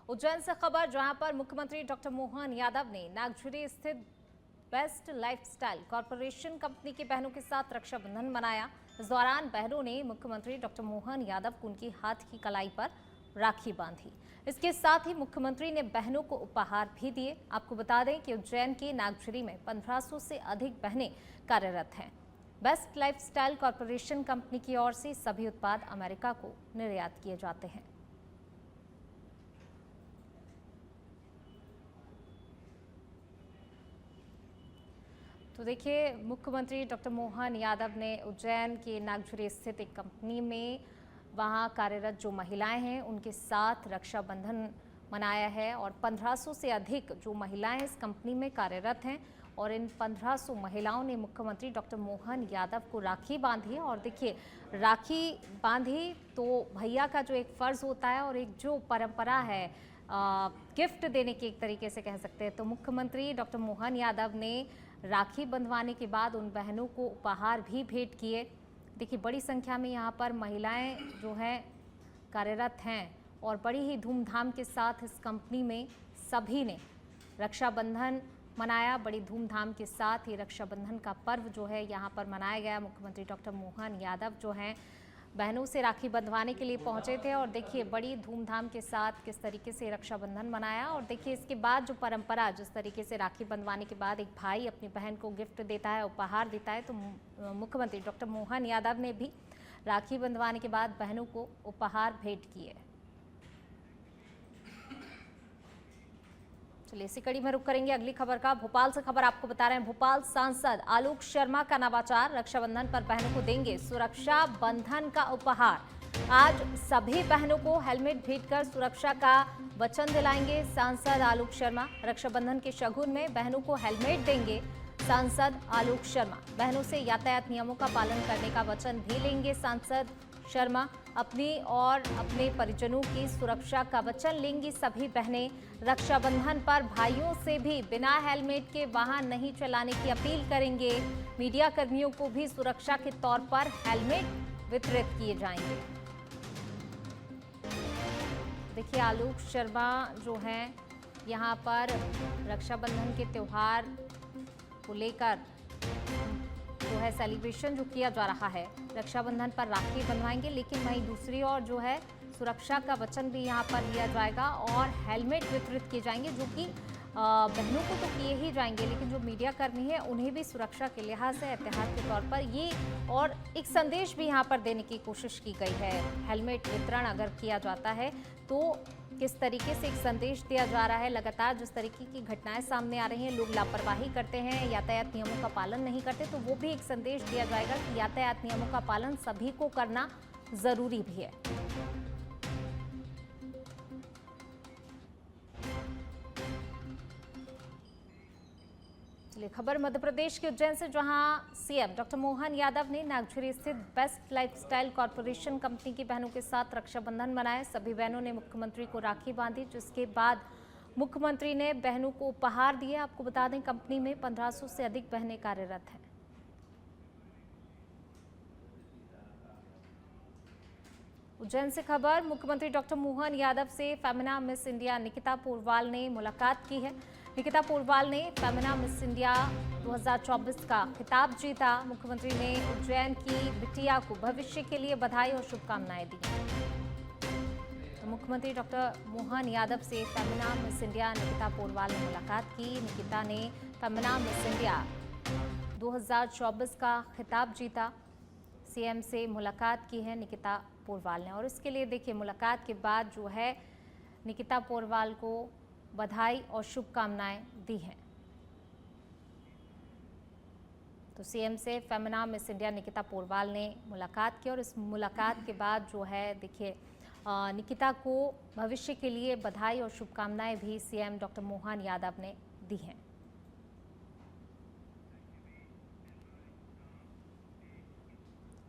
उज्जैन से खबर, जहां पर मुख्यमंत्री डॉक्टर मोहन यादव ने नागझरी स्थित बेस्ट लाइफस्टाइल कॉरपोरेशन कंपनी की बहनों के साथ रक्षाबंधन मनाया। इस दौरान बहनों ने मुख्यमंत्री डॉक्टर मोहन यादव को उनकी हाथ की कलाई पर राखी बांधी। इसके साथ ही मुख्यमंत्री ने बहनों को उपहार भी दिए। आपको बता दें कि उज्जैन के नागझरी में 1500 से अधिक बहनें कार्यरत हैं। बेस्ट लाइफस्टाइल कॉरपोरेशन कंपनी की ओर से सभी उत्पाद अमेरिका को निर्यात किए जाते हैं। तो देखिए, मुख्यमंत्री डॉक्टर मोहन यादव ने उज्जैन के नागझरी स्थित एक कंपनी में वहां कार्यरत जो महिलाएं हैं उनके साथ रक्षाबंधन मनाया है और 1500 से अधिक जो महिलाएं इस कंपनी में कार्यरत हैं और इन 1500 महिलाओं ने मुख्यमंत्री डॉक्टर मोहन यादव को राखी बांधी है। और देखिए, राखी बांधी तो भैया का जो एक फ़र्ज़ होता है और एक जो परंपरा है गिफ्ट देने की, एक तरीके से कह सकते हैं, तो मुख्यमंत्री डॉक्टर मोहन यादव ने राखी बंधवाने के बाद उन बहनों को उपहार भी भेंट किए। देखिए, बड़ी संख्या में यहाँ पर महिलाएं जो हैं कार्यरत हैं और बड़ी ही धूमधाम के साथ इस कंपनी में सभी ने रक्षाबंधन मनाया। बड़ी धूमधाम के साथ ये रक्षाबंधन का पर्व जो है यहाँ पर मनाया गया। मुख्यमंत्री डॉक्टर मोहन यादव जो हैं बहनों से राखी बंधवाने के लिए पहुंचे थे और देखिए बड़ी धूमधाम के साथ किस तरीके से रक्षाबंधन मनाया। और देखिए, इसके बाद जो परंपरा, जिस तरीके से राखी बंधवाने के बाद एक भाई अपनी बहन को गिफ्ट देता है, उपहार देता है, तो मुख्यमंत्री डॉक्टर मोहन यादव ने भी राखी बंधवाने के बाद बहनों को उपहार भेंट किए। चलिए, इसी कड़ी में रुक करेंगे अगली खबर का। भोपाल से खबर आपको बता रहे हैं। भोपाल सांसद आलोक शर्मा का नवाचार, रक्षाबंधन पर बहनों को देंगे सुरक्षा बंधन का उपहार। आज सभी बहनों को हेलमेट भेंटकर सुरक्षा का वचन दिलाएंगे सांसद आलोक शर्मा। रक्षाबंधन के शगुन में बहनों को हेलमेट देंगे सांसद आलोक शर्मा। बहनों से यातायात नियमों का पालन करने का वचन भी लेंगे सांसद शर्मा। अपनी और अपने परिजनों की सुरक्षा का वचन लेंगी सभी बहनें। रक्षाबंधन पर भाइयों से भी बिना हेलमेट के वाहन नहीं चलाने की अपील करेंगे। मीडिया कर्मियों को भी सुरक्षा के तौर पर हेलमेट वितरित किए जाएंगे। देखिए, आलोक शर्मा जो हैं यहाँ पर रक्षाबंधन के त्यौहार को लेकर जो है सेलिब्रेशन जो किया जा रहा है, रक्षाबंधन पर राखी बंधवाएंगे, लेकिन वहीं दूसरी ओर जो है सुरक्षा का वचन भी यहाँ पर लिया जाएगा और हेलमेट वितरित किए जाएंगे, जो कि बहनों को तो किए ही जाएंगे, लेकिन जो मीडिया कर्मी हैं उन्हें भी सुरक्षा के लिहाज से एहतियात के तौर पर ये और एक संदेश भी यहाँ पर देने की कोशिश की गई है। हेलमेट वितरण अगर किया जाता है तो किस तरीके से एक संदेश दिया जा रहा है। लगातार जिस तरीके की घटनाएं सामने आ रही हैं, लोग लापरवाही करते हैं, यातायात नियमों का पालन नहीं करते, तो वो भी एक संदेश दिया जाएगा कि यातायात नियमों का पालन सभी को करना जरूरी भी है। चलिए, खबर मध्य प्रदेश के उज्जैन से, जहां सीएम डॉक्टर मोहन यादव ने नागझरी स्थित बेस्ट लाइफस्टाइल कॉरपोरेशन कंपनी की बहनों के साथ रक्षाबंधन मनाया। सभी बहनों ने मुख्यमंत्री को राखी बांधी, जिसके बाद मुख्यमंत्री ने बहनों को उपहार दिए। आपको बता दें, कंपनी में 1500 से अधिक बहनें कार्यरत हैं। उज्जैन से खबर, मुख्यमंत्री डॉक्टर मोहन यादव से फेमिना मिस इंडिया निकिता पोरवाल ने मुलाकात की है। निकिता पोरवाल ने फेमिना मिस इंडिया 2024 का खिताब जीता। मुख्यमंत्री ने उज्जैन की बिटिया को भविष्य के लिए बधाई और शुभकामनाएं दी। तो मुख्यमंत्री डॉक्टर मोहन यादव से फेमिना मिस इंडिया निकिता पोरवाल ने मुलाकात की। निकिता ने फेमिना मिस इंडिया 2024 का खिताब जीता। सीएम से मुलाकात की है निकिता पोरवाल ने, और इसके लिए देखिए मुलाकात के बाद जो है निकिता पोरवाल को बधाई और शुभकामनाएं दी हैं। तो सीएम से फेमिना मिस इंडिया निकिता पोरवाल ने मुलाकात की और इस मुलाकात के बाद जो है देखिए निकिता को भविष्य के लिए बधाई और शुभकामनाएं भी सीएम डॉक्टर मोहन यादव ने दी हैं।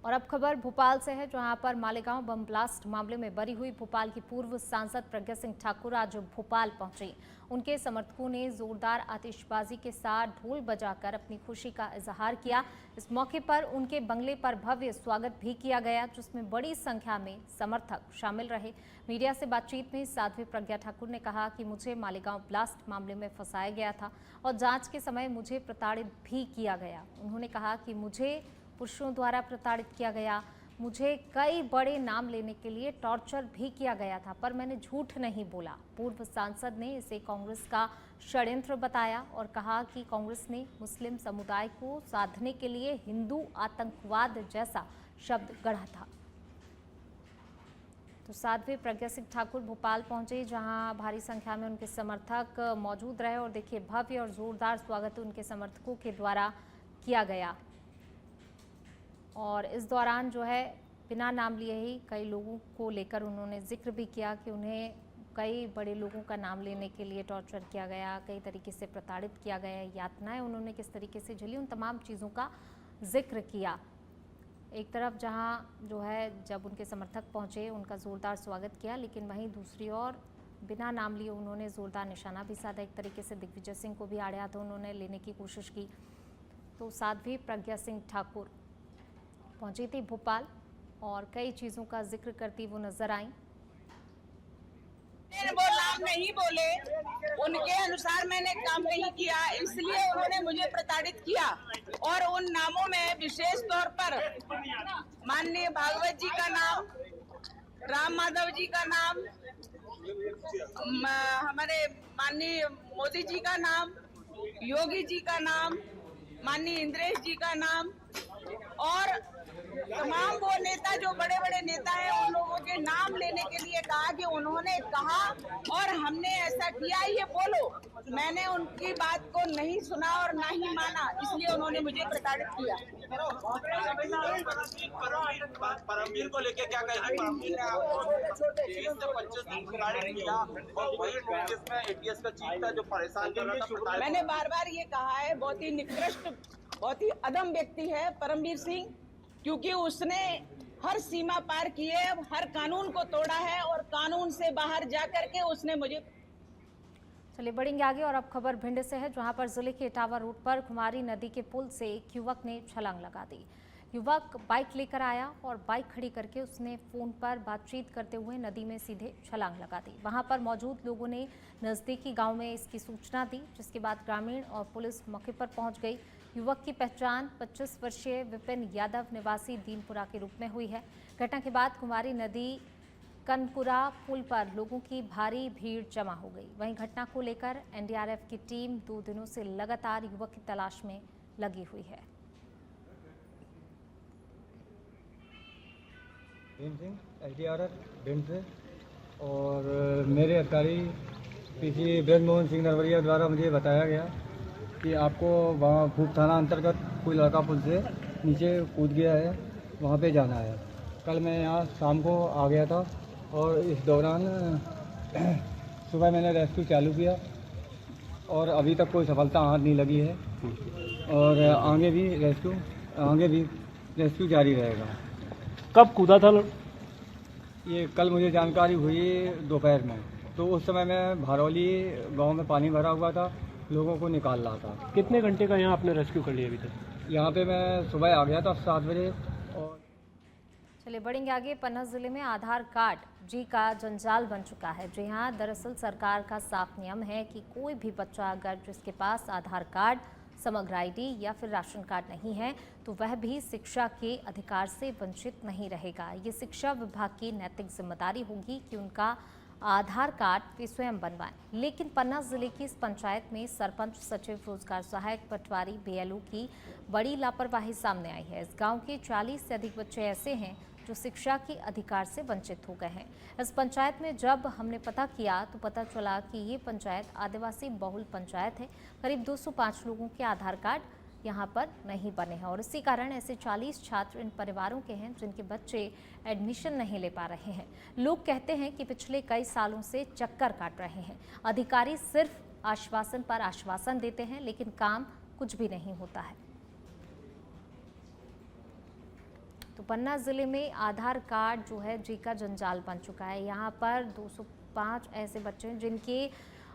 और अब खबर भोपाल से है, जहां पर मालेगांव बम ब्लास्ट मामले में बरी हुई भोपाल की पूर्व सांसद प्रज्ञा सिंह ठाकुर आज भोपाल पहुंची। उनके समर्थकों ने जोरदार आतिशबाजी के साथ ढोल बजाकर अपनी खुशी का इजहार किया। इस मौके पर उनके बंगले पर भव्य स्वागत भी किया गया, जिसमें बड़ी संख्या में समर्थक शामिल रहे। मीडिया से बातचीत में साध्वी प्रज्ञा ठाकुर ने कहा कि मुझे मालेगांव ब्लास्ट मामले में फंसाया गया था और जांच के समय मुझे प्रताड़ित भी किया गया। उन्होंने कहा कि मुझे पुरुषों द्वारा प्रताड़ित किया गया, मुझे कई बड़े नाम लेने के लिए टॉर्चर भी किया गया था, पर मैंने झूठ नहीं बोला। पूर्व सांसद ने इसे कांग्रेस का षड्यंत्र बताया और कहा कि कांग्रेस ने मुस्लिम समुदाय को साधने के लिए हिंदू आतंकवाद जैसा शब्द गढ़ा था। तो साध्वी प्रज्ञा सिंह ठाकुर भोपाल पहुंचे, जहां भारी संख्या में उनके समर्थक मौजूद रहे और देखिए भव्य और जोरदार स्वागत उनके समर्थकों के द्वारा किया गया। और इस दौरान जो है बिना नाम लिए ही कई लोगों को लेकर उन्होंने जिक्र भी किया कि उन्हें कई बड़े लोगों का नाम लेने के लिए टॉर्चर किया गया, कई तरीके से प्रताड़ित किया गया, यातनाएं उन्होंने किस तरीके से झेली, उन तमाम चीज़ों का जिक्र किया। एक तरफ जहां जो है जब उनके समर्थक पहुंचे उनका ज़ोरदार स्वागत किया, लेकिन वहीं दूसरी ओर बिना नाम लिए उन्होंने ज़ोरदार निशाना भी साधा। एक तरीके से दिग्विजय सिंह को भी आड़े हाथों उन्होंने लेने की कोशिश की। तो साध्वी प्रज्ञा सिंह ठाकुर पहुंची थी भोपाल और कई चीजों का जिक्र करती वो नजर आई। वो नाम नहीं बोले, उनके अनुसार मैंने काम नहीं किया, इसलिए उन्होंने मुझे प्रताड़ित किया। और उन नामों में विशेष तौर पर माननीय भागवत जी का नाम, राम माधव जी का नाम, हमारे माननीय मोदी जी का नाम, योगी जी का नाम, माननीय इंद्रेश जी का नाम और तमाम वो नेता जो बड़े बड़े नेता हैं उन लोगों के नाम लेने के लिए कहा कि उन्होंने कहा और हमने ऐसा किया, ये बोलो। मैंने उनकी बात को नहीं सुना और ना ही माना, इसलिए उन्होंने मुझे प्रताड़ित किया। परमवीर को लेके क्या कहेंगे? परमवीर ने आपको 20 से 25 दिन प्रताड़ित किया और वही नोटिस में एटीएस का चीफ था जो परेशान कर रहा था। मैंने बार बार ये कहा है, बहुत ही निकृष्ट, बहुत ही अदम व्यक्ति है परमवीर सिंह, क्योंकि उसने हर सीमा पार की है, हर कानून को तोड़ा है और कानून से बाहर जाकर के उसने मुझे। चलिए बढ़ेंगे आगे और अब खबर भिंड से है, जहां पर जिले के इटावा रोड पर खुमारी नदी के पुल से एक युवक ने छलांग लगा दी। युवक बाइक लेकर आया और बाइक खड़ी करके उसने फोन पर बातचीत करते हुए नदी में सीधे छलांग लगा दी। वहां पर मौजूद लोगों ने नजदीकी गांव में इसकी सूचना दी, जिसके बाद ग्रामीण और पुलिस मौके पर पहुंच गई। युवक की पहचान 25 वर्षीय विपिन यादव निवासी दीनपुरा के रूप में हुई है। घटना के बाद कुमारी नदी कनपुरा पुल पर लोगों की भारी भीड़ जमा हो गई। वहीं घटना को लेकर एनडीआरएफ की टीम 2 दिनों से लगातार युवक की तलाश में लगी हुई है। एनडीआरएफ भिंड से और मेरे अधिकारी पीसी ब्रजमोहन सिंह नरवरिया द्वारा मुझे बताया गया कि आपको वहाँ भूप थाना अंतर्गत कोई लड़का पुल से नीचे कूद गया है, वहाँ पे जाना है। कल मैं यहाँ शाम को आ गया था और इस दौरान सुबह मैंने रेस्क्यू चालू किया और अभी तक कोई सफलता हाथ नहीं लगी है और आगे भी रेस्क्यू जारी रहेगा। कब कूदा था? ये कल मुझे जानकारी हुई दोपहर में, तो उस समय मैं भरौली गांव में पानी भरा हुआ था, लोगों को निकाल रहा था। कितने घंटे का यहाँ आपने रेस्क्यू कर लिया अभी तक? यहाँ पे मैं सुबह आ गया था 7 बजे। और चलिए बढ़ेंगे आगे। पन्ना जिले में आधार कार्ड जी का जंजाल बन चुका है। जी हाँ, दरअसल सरकार का साफ नियम है कि कोई भी बच्चा अगर जिसके पास आधार कार्ड, समग्र आईडी या फिर राशन कार्ड नहीं है तो वह भी शिक्षा के अधिकार से वंचित नहीं रहेगा। ये शिक्षा विभाग की नैतिक जिम्मेदारी होगी कि उनका आधार कार्ड वे स्वयं बनवाएं। लेकिन पन्ना जिले की इस पंचायत में सरपंच, सचिव, रोजगार सहायक, पटवारी, बीएलओ की बड़ी लापरवाही सामने आई है। इस गांव के 40 से अधिक बच्चे ऐसे हैं जो शिक्षा के अधिकार से वंचित हो गए हैं। इस पंचायत में जब हमने पता किया तो पता चला कि ये पंचायत आदिवासी बहुल पंचायत है। करीब 205 लोगों के आधार कार्ड यहाँ पर नहीं बने हैं और इसी कारण ऐसे 40 छात्र इन परिवारों के हैं जिनके बच्चे एडमिशन नहीं ले पा रहे हैं। लोग कहते हैं कि पिछले कई सालों से चक्कर काट रहे हैं। अधिकारी सिर्फ आश्वासन पर आश्वासन देते हैं, लेकिन काम कुछ भी नहीं होता है। तो पन्ना ज़िले में आधार कार्ड जो है जी का जंजाल बन चुका है। यहाँ पर 205 ऐसे बच्चे हैं जिनके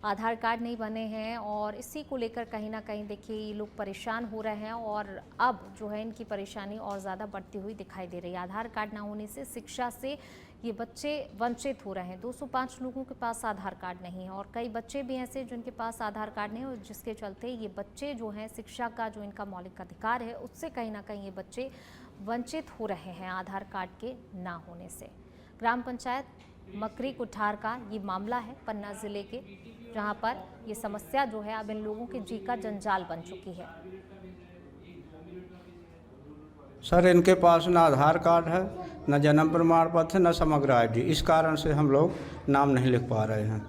आधार कार्ड नहीं बने हैं और इसी को लेकर कहीं ना कहीं देखिए ये लोग परेशान हो रहे हैं और अब जो है इनकी परेशानी और ज़्यादा बढ़ती हुई दिखाई दे रही है। आधार कार्ड ना होने से शिक्षा से ये बच्चे वंचित हो रहे हैं। 205 लोगों के पास आधार कार्ड नहीं है और कई बच्चे भी ऐसे जिनके पास आधार कार्ड नहीं है और जिसके चलते ये बच्चे जो हैं शिक्षा का जो इनका मौलिक अधिकार है उससे कहीं ना कहीं ये बच्चे वंचित हो रहे हैं आधार कार्ड के ना होने से। ग्राम पंचायत मकरी कुठार का ये मामला है पन्ना ज़िले के, जहां पर ये समस्या जो है अब इन लोगों के जी का जंजाल बन चुकी है। सर इनके पास न आधार कार्ड है, न जन्म प्रमाण पत्र, न समग्र आईडी। इस कारण से हम लोग नाम नहीं लिख पा रहे हैं।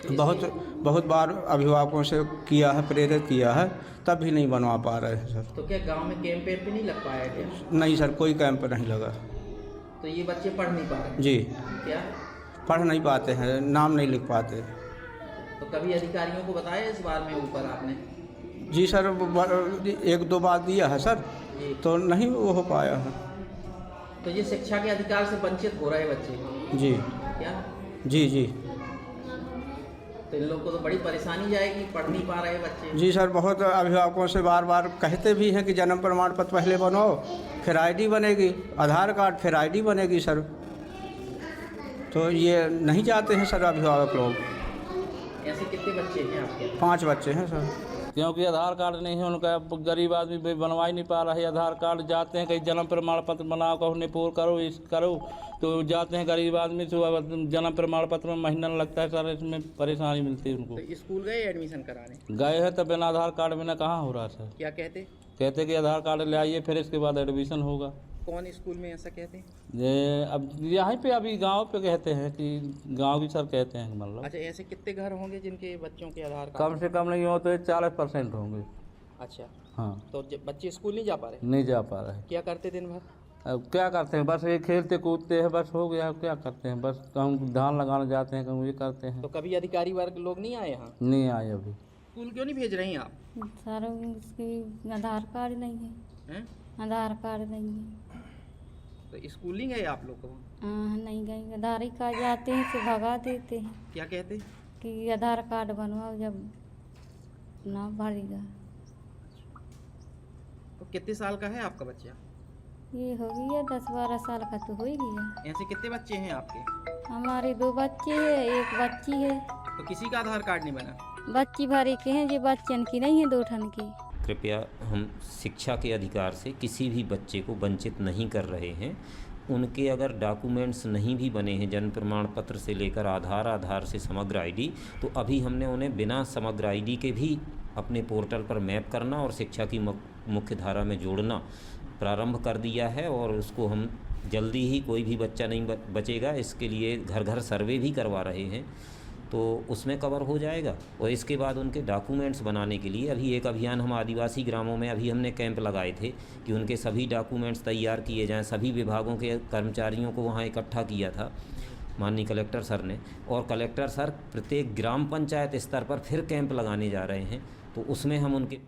बहुत बार अभिभावकों से किया है, प्रेरित किया है, तब भी नहीं बनवा पा रहे हैं सर। तो क्या गांव में कैंप पे नहीं लग पाया क्या? नहीं सर, कोई कैंप नहीं लगा। तो ये बच्चे पढ़ नहीं पा रहे? जी, क्या पढ़ नहीं पाते हैं, नाम नहीं लिख पाते। तो कभी अधिकारियों को बताया इस बार में ऊपर आपने? जी सर, 1-2 बार दिया है सर, तो नहीं वो हो पाया है। तो ये शिक्षा के अधिकार से वंचित हो रहे बच्चे? जी क्या? जी। तो इन लोग को तो बड़ी परेशानी जाएगी, पढ़ नहीं पा रहे बच्चे। जी सर, बहुत अभिभावकों से बार बार कहते भी हैं कि जन्म प्रमाण पत्र पहले बनाओ, फिर आईडी बनेगी, आधार कार्ड फिर आईडी बनेगी सर। तो ये नहीं चाहते हैं सर अभिभावक लोग। ऐसे कितने बच्चे हैं आपके? 5 बच्चे हैं सर। क्योंकि आधार कार्ड नहीं है उनका, गरीब आदमी भी बनवा ही नहीं पा रहा है आधार कार्ड। जाते हैं कहीं जन्म प्रमाण पत्र बनाओ, कहो निपुर करो, इस करो, तो जाते हैं गरीब आदमी तो जन्म प्रमाण पत्र में महीना लगता है सर, इसमें परेशानी मिलती है उनको। तो स्कूल गए एडमिशन कराने? गए हैं, तब बिना आधार कार्ड बिना कहाँ हो रहा सर। क्या कहते? कहते कि आधार कार्ड ले आइए, फिर इसके बाद एडमिशन होगा। कौन स्कूल में ऐसा कहते? ये अब यहाँ पे अभी गांव पे कहते हैं कि गांव की सर कहते हैं मतलब। अच्छा, ऐसे कितने घर होंगे जिनके बच्चों के आधार कार्ड? कम से कम नहीं हो तो 40% होंगे। अच्छा, हाँ। तो बच्चे स्कूल नहीं जा पा रहे? नहीं जा पा रहे। क्या करते दिन भर? अब क्या करते हैं, बस ये खेलते कूदते हैं, बस हो गया। क्या करते हैं, बस हम धान लगाने जाते हैं, कहीं ये करते हैं। तो कभी अधिकारी वर्ग लोग नहीं आए यहाँ? नहीं आए अभी। स्कूल क्यों नहीं भेज रही हैं आप? सर उसकी आधार कार्ड नहीं है। हैं? आधार कार्ड नहीं है। तो स्कूल नहीं गए आप लोग को? नहीं गए। आधार कार्ड जाते हैं तो भगा देते हैं क्या कहते? कि आधार कार्ड बनवाओ, जब ना भरेगा। तो कितने साल का है आपका बच्चा? ये हो गया 10-12 साल का तो हो ही गया। ऐसे कितने बच्चे हैं आपके? हमारे 2 बच्चे हैं, 1 बच्ची है। तो किसी का आधार कार्ड नहीं बना? बच्ची भरे के हैं, जो बच्चन की नहीं है, 2 ठन की। कृपया हम शिक्षा के अधिकार से किसी भी बच्चे को वंचित नहीं कर रहे हैं। उनके अगर डॉक्यूमेंट्स नहीं भी बने हैं, जन्म प्रमाण पत्र से लेकर आधार से समग्र आईडी, तो अभी हमने उन्हें बिना समग्र आईडी के भी अपने पोर्टल पर मैप करना और शिक्षा की मुख्य धारा में जोड़ना प्रारंभ कर दिया है। और उसको हम जल्दी ही, कोई भी बच्चा नहीं बचेगा, इसके लिए घर घर सर्वे भी करवा रहे हैं, तो उसमें कवर हो जाएगा। और इसके बाद उनके डॉक्यूमेंट्स बनाने के लिए अभी एक अभियान हम आदिवासी ग्रामों में अभी हमने कैंप लगाए थे कि उनके सभी डॉक्यूमेंट्स तैयार किए जाएं। सभी विभागों के कर्मचारियों को वहाँ इकट्ठा किया था माननीय कलेक्टर सर ने, और कलेक्टर सर प्रत्येक ग्राम पंचायत स्तर पर फिर कैंप लगाने जा रहे हैं, तो उसमें हम उनके।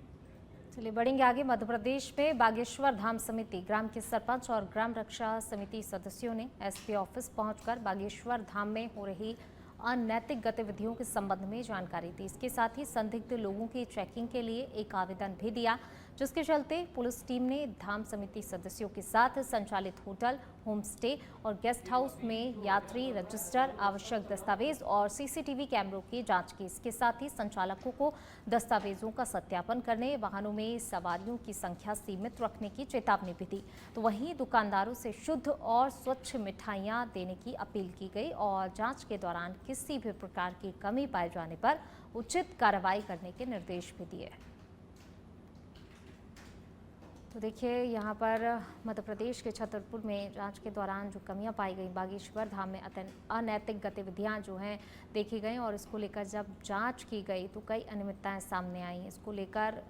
चलिए बढ़ेंगे आगे। मध्य प्रदेश में बागेश्वर धाम समिति ग्राम के सरपंच और ग्राम रक्षा समिति सदस्यों ने एसपी ऑफिस पहुंचकर बागेश्वर धाम में हो रही अनैतिक गतिविधियों के संबंध में जानकारी दी। इसके साथ ही संदिग्ध लोगों की चेकिंग के लिए एक आवेदन भी दिया, जिसके चलते पुलिस टीम ने धाम समिति सदस्यों के साथ संचालित होटल, होम स्टे और गेस्ट हाउस में यात्री रजिस्टर, आवश्यक दस्तावेज और सीसीटीवी कैमरों की जांच की। इसके साथ ही संचालकों को दस्तावेजों का सत्यापन करने, वाहनों में सवारियों की संख्या सीमित रखने की चेतावनी भी दी। तो वहीं दुकानदारों से शुद्ध और स्वच्छ मिठाइयां देने की अपील की गई और जांच के दौरान किसी भी प्रकार की कमी पाए जाने पर उचित कार्रवाई करने के निर्देश भी दिए। तो देखिए यहाँ पर मध्य प्रदेश के छतरपुर में जांच के दौरान जो कमियां पाई गई, बागेश्वर धाम में अनैतिक गतिविधियां जो हैं देखी गई और इसको लेकर जब जांच की गई तो कई अनियमितताएं सामने आई। इसको लेकर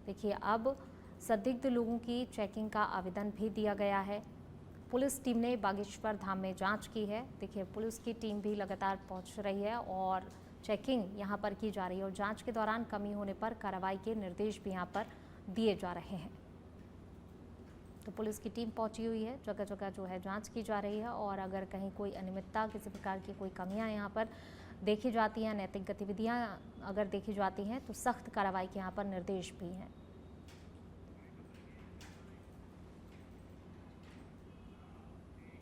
देखिए अब संदिग्ध लोगों की चेकिंग का आवेदन भी दिया गया है। पुलिस टीम ने बागेश्वर धाम में जांच की है। देखिए पुलिस की टीम भी लगातार पहुँच रही है और चेकिंग यहाँ पर की जा रही है और जाँच के दौरान कमी होने पर कार्रवाई के निर्देश भी यहाँ पर दिए जा रहे हैं। तो पुलिस की टीम पहुंची हुई है, जगह जगह जो है जांच की जा रही है और अगर कहीं कोई अनियमितता, किसी प्रकार की कोई कमियां यहाँ पर देखी जाती हैं, नैतिक गतिविधियां अगर देखी जाती हैं तो सख्त कार्रवाई के यहाँ पर निर्देश भी हैं।